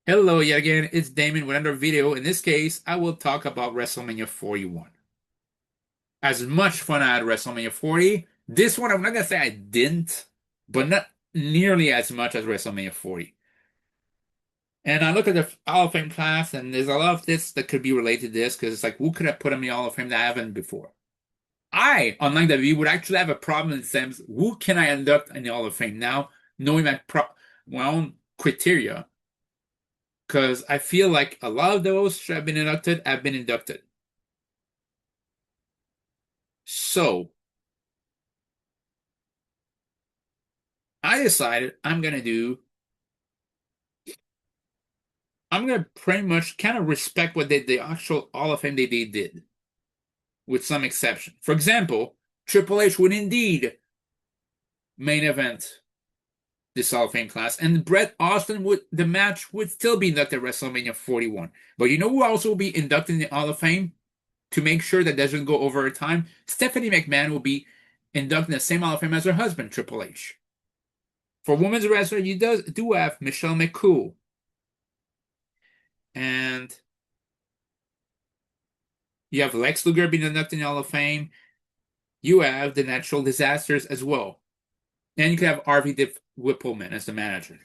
Hello yet again, it's Damon with another video. In this case, I will talk about WrestleMania 41. As much fun I had WrestleMania 40, this one I'm not gonna say I didn't, but not nearly as much as WrestleMania 40. And I look at the Hall of Fame class, and there's a lot of this that could be related to this, because it's like, who could have put in the Hall of Fame that I haven't before? I, unlike WWE, would actually have a problem in the sense, who can I induct in the Hall of Fame now, knowing my own criteria? Because I feel like a lot of those should have been inducted have been inducted. So I decided I'm gonna pretty much kind of respect what the actual Hall of Fame they did, with some exception. For example, Triple H would indeed main event this Hall of Fame class, and Bret Austin would the match would still be inducted at WrestleMania 41. But you know who also will be inducted in the Hall of Fame to make sure that doesn't go over time? Stephanie McMahon will be inducted in the same Hall of Fame as her husband, Triple H. For women's wrestler, you do have Michelle McCool. And you have Lex Luger being inducted in the Hall of Fame. You have the natural disasters as well. And you can have RV Whippleman as the manager.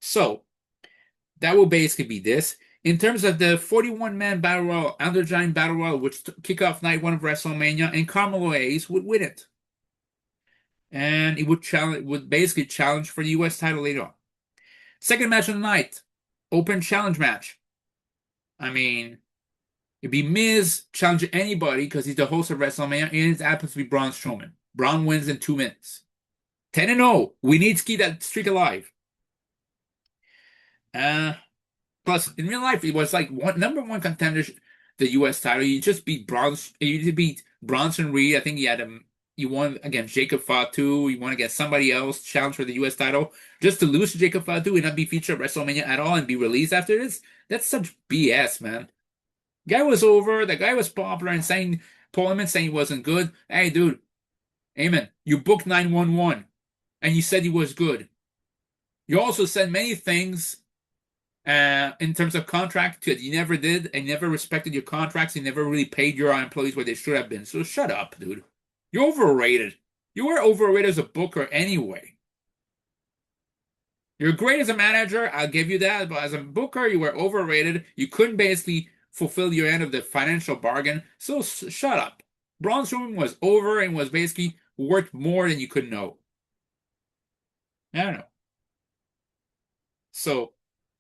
So that will basically be this. In terms of the 41-man Battle Royal, Under Giant Battle Royal, which kick off night one of WrestleMania, and Carmelo Hayes would win it. And it would basically challenge for the US title later on. Second match of the night, open challenge match. I mean, it'd be Miz challenging anybody because he's the host of WrestleMania, and it happens to be Braun Strowman. Braun wins in 2 minutes. 10-0. We need to keep that streak alive. Uh, Plus, in real life, it was like number one contender, the U.S. title. You just beat Bronson Reed. I think you won against Jacob Fatu. You won against somebody else, challenge for the U.S. title. Just to lose to Jacob Fatu and not be featured at WrestleMania at all and be released after this, that's such BS, man. Guy was over. The guy was popular and saying Paul Heyman saying he wasn't good. Hey, dude, Heyman, you booked 911 and you said he was good. You also said many things in terms of contract that you never did and never respected your contracts. You never really paid your employees what they should have been. So shut up, dude. You're overrated. You were overrated as a booker anyway. You're great as a manager, I'll give you that, but as a booker, you were overrated. You couldn't basically fulfill your end of the financial bargain, so shut up. Braun Strowman was over and was basically worth more than you could know. I don't know. So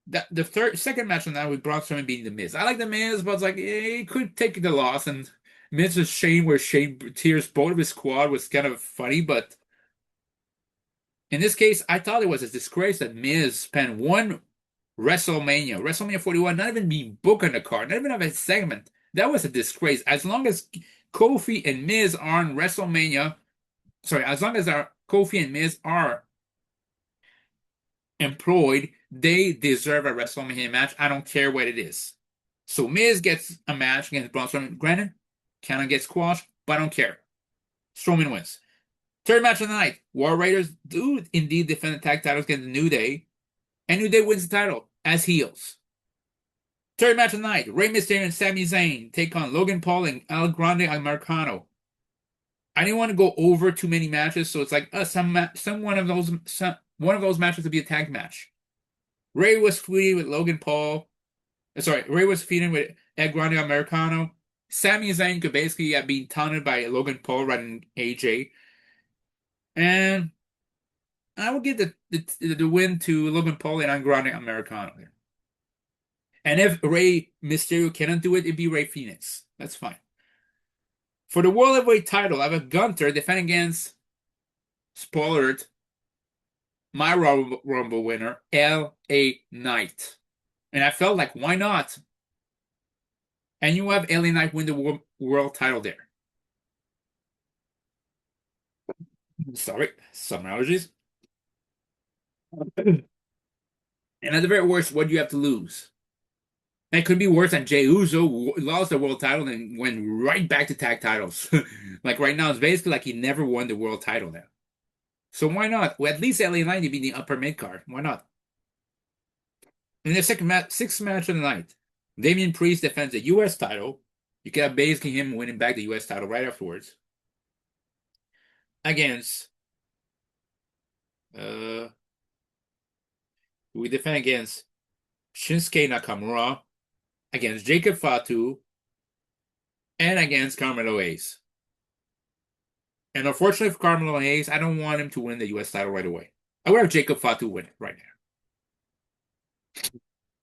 that the second match on that with Braun Strowman beating the Miz. I like the Miz, but it's like he could take the loss, and Miz's Shane where Shane tears both of his quad was kind of funny, but in this case, I thought it was a disgrace that Miz spent one WrestleMania 41, not even being booked on the card, not even have a segment. That was a disgrace. As long as Kofi and Miz are on WrestleMania, sorry, as long as our Kofi and Miz are employed, they deserve a WrestleMania match. I don't care what it is. So Miz gets a match against Braun Strowman. Granted, kind of gets squashed, but I don't care. Strowman wins. Third match of the night, War Raiders do indeed defend the tag titles against the New Day, and New Day wins the title as heels. Third match of the night, Rey Mysterio and Sami Zayn take on Logan Paul and El Grande Americano. I didn't want to go over too many matches, so it's like one of those matches to be a tag match. Ray was feuding with Logan Paul. Sorry, Ray was feuding with El Grande Americano. Sami Zayn could basically get being taunted by Logan Paul rather than AJ. And I would give the win to Logan Paul and El Grande Americano here. And if Ray Mysterio cannot do it, it'd be Ray Phoenix. That's fine. For the World Heavyweight title, I have a Gunter defending against, spoiler alert, my Rumble winner, LA Knight. And I felt like, why not? And you have LA Knight win the world title there. Sorry, some allergies. And at the very worst, what do you have to lose? It could be worse than Jey Uso lost the world title and went right back to tag titles. Like right now, it's basically like he never won the world title now. So why not? Well, at least LA Knight be the upper mid card. Why not? In the sixth match of the night, Damian Priest defends the U.S. title. You could have basically him winning back the U.S. title right afterwards against uh we defend against Shinsuke Nakamura, against Jacob Fatu, and against Carmelo Hayes. And unfortunately for Carmelo Hayes, I don't want him to win the U.S. title right away. I would have Jacob Fatu win it right now.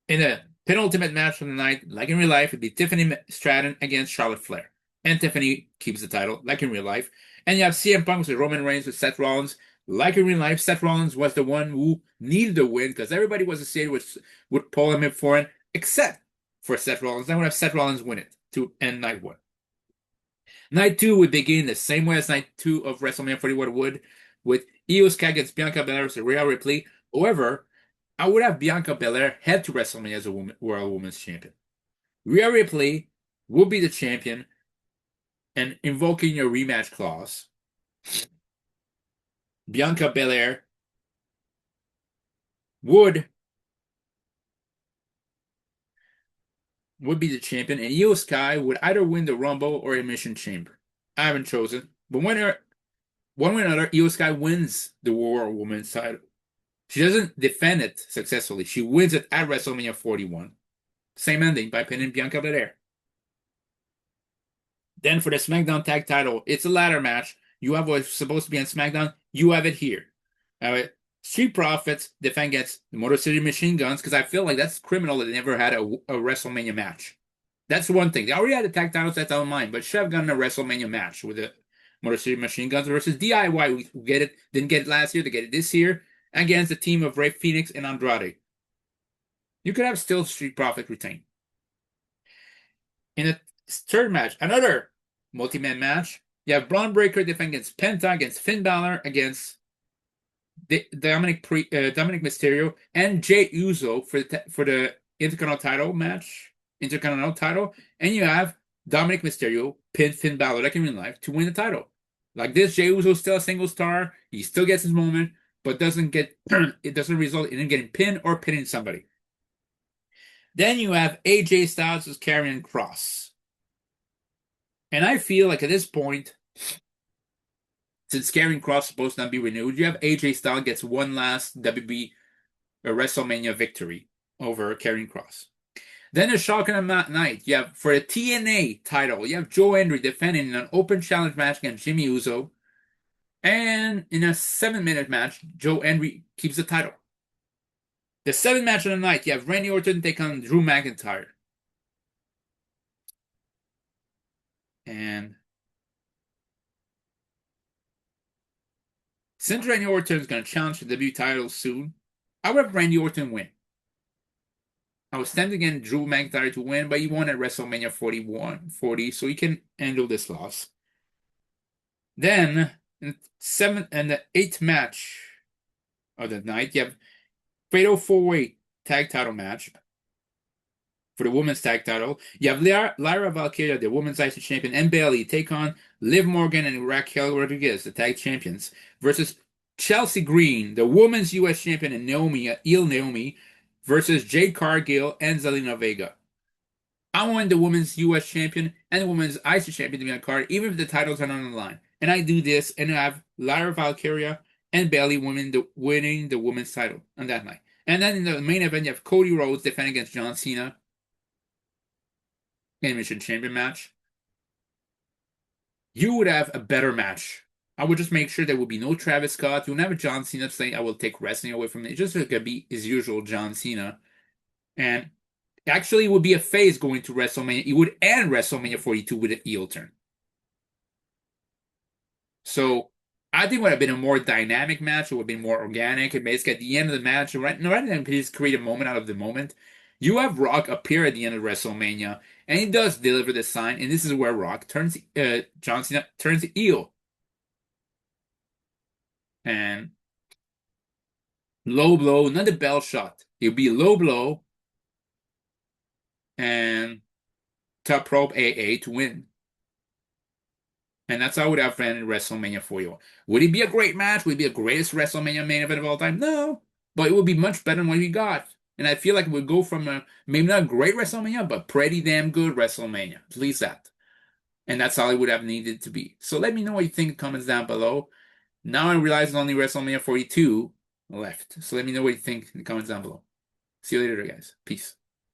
In the penultimate match of the night, like in real life, it'd be Tiffany Stratton against Charlotte Flair. And Tiffany keeps the title, like in real life. And you have CM Punk with Roman Reigns with Seth Rollins. Like in real life, Seth Rollins was the one who needed the win because everybody was associated with Paul Heyman for it, except for Seth Rollins. I would have Seth Rollins win it to end night one. Night two would begin the same way as night two of WrestleMania 41 would, with Io Sky against Bianca Belair versus Rhea Ripley. However, I would have Bianca Belair head to WrestleMania as a World Women's Champion. Rhea Ripley will be the champion and invoking your rematch clause. Bianca Belair would be the champion, and Io Sky would either win the Rumble or Elimination Chamber. I haven't chosen, but one way or another, Io Sky wins the World Women's title. She doesn't defend it successfully. She wins it at WrestleMania 41. Same ending by pinning Bianca Belair. Then for the SmackDown Tag Title, it's a ladder match. You have what's supposed to be on SmackDown. You have it here. Street Profits defend against the Motor City Machine Guns because I feel like that's criminal that they never had a WrestleMania match. That's one thing. They already had the tag titles, that's out of mind, but should have gotten a WrestleMania match with the Motor City Machine Guns versus DIY. We get it. Didn't get it last year. They get it this year against the team of Rey Fenix and Andrade. You could have still Street Profit retain. In the third match, another multi-man match. You have Braun Breaker defending against Penta, against Finn Balor, against Dominic Mysterio, and Jey Uso for the Intercontinental title. And you have Dominic Mysterio pin Finn Balor, like in real life, to win the title. Like this, Jey Uso is still a single star. He still gets his moment, but it doesn't result in him getting pinned or pinning somebody. Then you have AJ Styles as Karrion Kross. And I feel like at this point, since Karrion Kross is supposed to not be renewed, you have AJ Styles gets one last WB WrestleMania victory over Karrion Kross. Then a shocking night, you have for the TNA title, you have Joe Hendry defending in an open challenge match against Jimmy Uso. And in a 7-minute match, Joe Hendry keeps the title. The 7th match of the night, you have Randy Orton take on Drew McIntyre. And since Randy Orton is going to challenge the W title soon, I would have Randy Orton win. I was tempted again Drew McIntyre to win, but he won at WrestleMania 40, so he can handle this loss. Then, in the 8th match of the night, you have Fatal 4-Way Tag Title match for the Women's Tag Title. You have Lyra Valkyria, the Women's IC Champion, and Bayley take on Liv Morgan and Raquel Rodriguez, the Tag Champions, versus Chelsea Green, the Women's US Champion, and Naomi, versus Jade Cargill and Zelina Vega. I want the Women's US Champion and the Women's IC Champion to be on the card, even if the titles are not on the line. And I do this, and I have Lyra Valkyria and Bayley winning the Women's title on that night. And then in the main event, you have Cody Rhodes defending against John Cena. Elimination Chamber match. You would have a better match. I would just make sure there would be no Travis Scott. You would have a John Cena saying, I will take wrestling away from it. It's just going to be his usual John Cena. And actually, it would be a phase going to WrestleMania. It would end WrestleMania 42 with an heel turn. So, I think it would have been a more dynamic match. It would have been more organic. And basically, at the end of the match, rather than just create a moment out of the moment, you have Rock appear at the end of WrestleMania, and he does deliver the sign, and this is where Rock turns John Cena turns heel. And low blow, not the bell shot. It'll be low blow and top rope AA to win. And that's how I would have ended WrestleMania 41. Would it be a great match? Would it be the greatest WrestleMania main event of all time? No. But it would be much better than what we got. And I feel like we'll go from a maybe not a great WrestleMania, but pretty damn good WrestleMania. At least that. And that's all it would have needed to be. So let me know what you think in the comments down below. Now I realize there's only WrestleMania 42 left. So let me know what you think in the comments down below. See you later, guys. Peace.